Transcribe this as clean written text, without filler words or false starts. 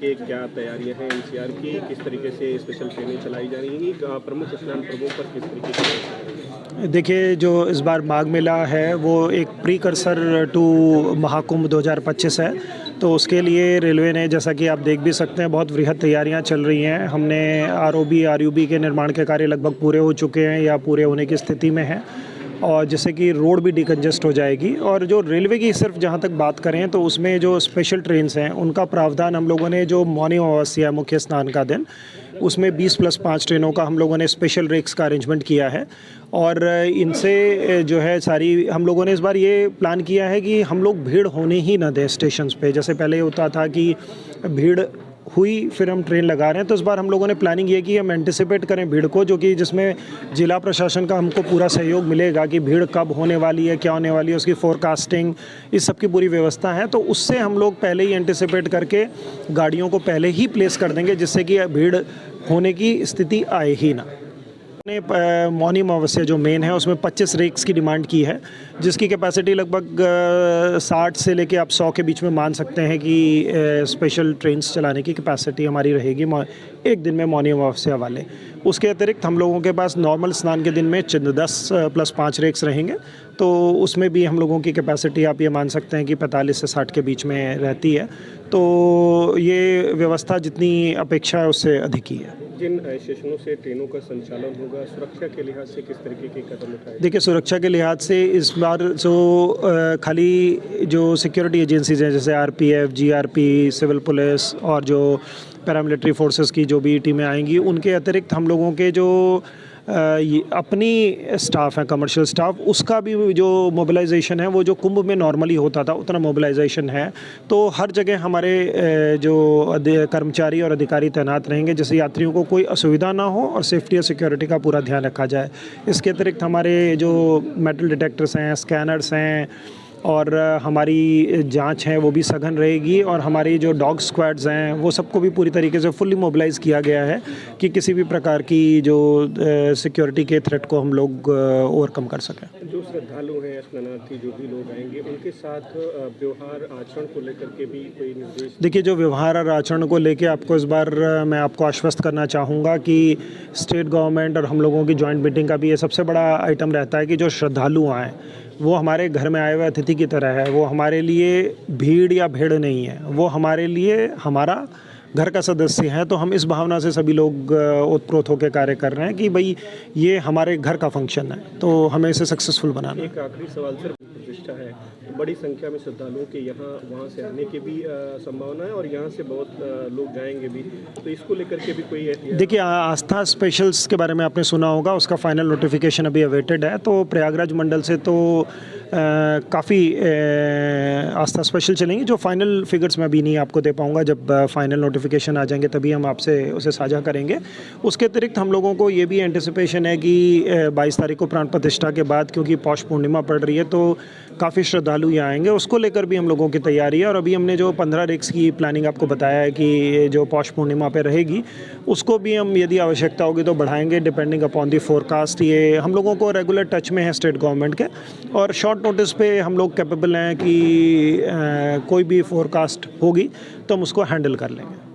के क्या तैयारियां हैं एनसीआर की, किस तरीके से स्पेशल ट्रेनें चलाई जा रही हैं, प्रमुख स्नान प्रभुओं पर किस तरीके की व्यवस्था है? देखिए, जो इस बार माघ मेला है वो एक प्रीकर्सर टू महाकुंभ 2025 है। तो उसके लिए रेलवे ने, जैसा कि आप देख भी सकते हैं, बहुत वृहद तैयारियां चल रही हैं। हमने आरओबी आरयूबी के निर्माण के कार्य लगभग पूरे हो चुके हैं या पूरे होने की स्थिति में हैं, और जिससे कि रोड भी डिकंजेस्ट हो जाएगी। और जो रेलवे की सिर्फ जहाँ तक बात करें तो उसमें जो स्पेशल ट्रेन्स हैं उनका प्रावधान हम लोगों ने, जो मौनी अमावस्या मुख्य स्नान का दिन, उसमें 20+5 ट्रेनों का हम लोगों ने स्पेशल रेक्स का अरेंजमेंट किया है। और इनसे जो है सारी, हम लोगों ने इस बार ये प्लान किया है कि हम लोग भीड़ होने ही ना दें स्टेशंस पे। जैसे पहले होता था कि भीड़ हुई फिर हम ट्रेन लगा रहे हैं, तो इस बार हम लोगों ने प्लानिंग ये की हम एंटिसिपेट करें भीड़ को, जो कि जिसमें जिला प्रशासन का हमको पूरा सहयोग मिलेगा कि भीड़ कब होने वाली है, क्या होने वाली है, उसकी फोरकास्टिंग, इस सब की पूरी व्यवस्था है। तो उससे हम लोग पहले ही एंटिसिपेट करके गाड़ियों को पहले ही प्लेस कर देंगे, जिससे कि भीड़ होने की स्थिति आए ही ना। मौनी अमावस्या जो मेन है उसमें 25 रेक्स की डिमांड की है, जिसकी कैपेसिटी लगभग 60 से लेके आप 100 के बीच में मान सकते हैं कि स्पेशल ट्रेन्स चलाने की कैपेसिटी हमारी रहेगी एक दिन में मौनी अमावस्या वाले। उसके अतिरिक्त हम लोगों के पास नॉर्मल स्नान के दिन में 10+5 रेक्स रहेंगे, तो उसमें भी हम लोगों की कैपेसिटी आप ये मान सकते हैं कि 45 से 60 के बीच में रहती है। तो ये व्यवस्था जितनी अपेक्षा है उससे अधिक ही है। जिन स्टेशनों से ट्रेनों का संचालन होगा, सुरक्षा के लिहाज से किस तरीके के कदम उठाए? देखिए, सुरक्षा के लिहाज से इस बार जो खाली जो सिक्योरिटी एजेंसीज हैं, जैसे आरपीएफ, जीआरपी, सिविल पुलिस और जो पैरामिलिट्री फोर्सेस की जो भी टीमें आएंगी, उनके अतिरिक्त हम लोगों के जो ये अपनी स्टाफ है, कमर्शियल स्टाफ, उसका भी जो मोबिलाइजेशन है वो जो कुंभ में नॉर्मली होता था उतना मोबिलाइजेशन है। तो हर जगह हमारे जो कर्मचारी और अधिकारी तैनात रहेंगे, जिससे यात्रियों को कोई असुविधा ना हो और सेफ्टी और सिक्योरिटी का पूरा ध्यान रखा जाए। इसके अतिरिक्त हमारे जो मेटल डिटेक्टर्स हैं, स्कैनर्स हैं, और हमारी जांच है वो भी सघन रहेगी, और हमारी जो डॉग स्क्वाड्स हैं वो सबको भी पूरी तरीके से फुल्ली मोबिलाइज किया गया है कि किसी भी प्रकार की जो सिक्योरिटी के थ्रेट को हम लोग ओवरकम कर सकें। जो श्रद्धालु हैं, स्नानार्थी जो भी लोग आएंगे, उनके साथ व्यवहार आचरण को लेकर के भी कोई निर्देश? देखिए, जो व्यवहार और आचरण को लेके आपको इस बार मैं आपको आश्वस्त करना चाहूँगा कि स्टेट गवर्नमेंट और हम लोगों की जॉइंट मीटिंग का भी ये सबसे बड़ा आइटम रहता है कि जो श्रद्धालु आएँ वो हमारे घर में आए हुए अतिथि की तरह है। वो हमारे लिए भीड़ या भेड़ नहीं है, वो हमारे लिए हमारा घर का सदस्य है। तो हम इस भावना से सभी लोग ओतप्रोत होकर कार्य कर रहे हैं कि भाई ये हमारे घर का फंक्शन है, तो हमें इसे सक्सेसफुल बनाना है। एक आखिरी सवाल सर, प्रतिष्ठा है, बड़ी संख्या में श्रद्धालुओं के यहाँ वहाँ से आने की भी संभावना है और यहाँ से बहुत लोग जाएंगे भी, तो इसको लेकर के भी कोई? देखिए, आस्था स्पेशल्स के बारे में आपने सुना होगा, उसका फाइनल नोटिफिकेशन अभी अवेटेड है। तो प्रयागराज मंडल से तो काफ़ी आस्था स्पेशल चलेंगी। जो फाइनल फिगर्स मैं अभी नहीं आपको दे पाऊँगा, जब फाइनल नोटिफिकेशन आ जाएंगे तभी हम आपसे उसे साझा करेंगे। उसके अतिरिक्त हम लोगों को ये भी एंटिसिपेशन है कि 22 तारीख को प्राण प्रतिष्ठा के बाद, क्योंकि पौष पूर्णिमा पड़ रही है, तो काफ़ी श्रद्धालु यहाँ आएंगे। उसको लेकर भी हम लोगों की तैयारी है। और अभी हमने जो 15 रेक्स की प्लानिंग आपको बताया है कि जो पौष पूर्णिमा पे रहेगी, उसको भी हम यदि आवश्यकता होगी तो बढ़ाएंगे, डिपेंडिंग अपॉन दी फोरकास्ट। ये हम लोगों को रेगुलर टच में है स्टेट गवर्नमेंट के, और शॉर्ट नोटिस पे हम लोग कैपेबल हैं कि कोई भी फोरकास्ट होगी तो हम उसको हैंडल कर लेंगे।